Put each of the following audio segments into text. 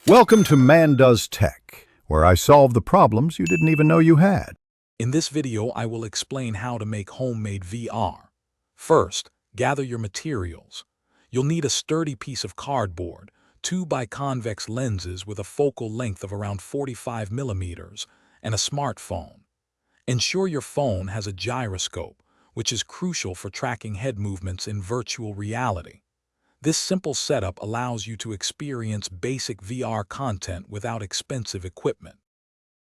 Welcome to Man Does Tech, where I solve the problems you didn't even know you had. In this video, I will explain how to make homemade VR. First, gather your materials. You'll need a sturdy piece of cardboard, two biconvex lenses with a focal length of around 45 millimeters, and a smartphone. Ensure your phone has a gyroscope, which is crucial for tracking head movements in virtual reality. This simple setup allows you to experience basic VR content without expensive equipment.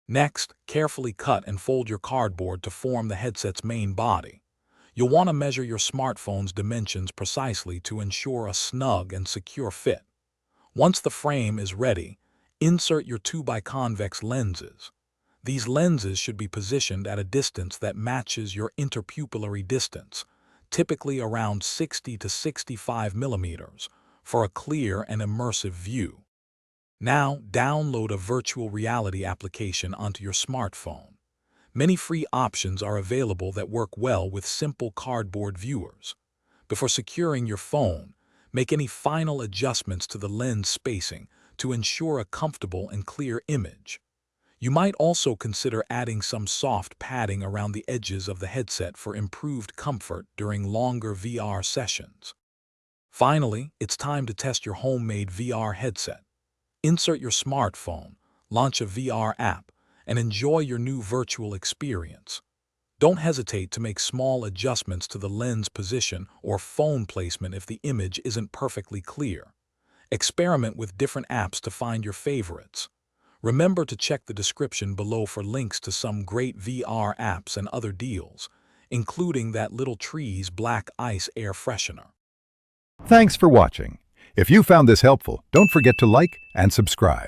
Next, carefully cut and fold your cardboard to form the headset's main body. You'll want to measure your smartphone's dimensions precisely to ensure a snug and secure fit. Once the frame is ready, insert your two biconvex lenses. These lenses should be positioned at a distance that matches your interpupillary distance, typically around 60 to 65 millimeters, for a clear and immersive view. Now, download a virtual reality application onto your smartphone. Many free options are available that work well with simple cardboard viewers. Before securing your phone, make any final adjustments to the lens spacing to ensure a comfortable and clear image. You might also consider adding some soft padding around the edges of the headset for improved comfort during longer VR sessions. Finally, it's time to test your homemade VR headset. Insert your smartphone, launch a VR app, and enjoy your new virtual experience. Don't hesitate to make small adjustments to the lens position or phone placement if the image isn't perfectly clear. Experiment with different apps to find your favorites. Remember to check the description below for links to some great VR apps and other deals, including that Little Trees Black Ice air freshener. Thanks for watching. If you found this helpful, don't forget to like and subscribe.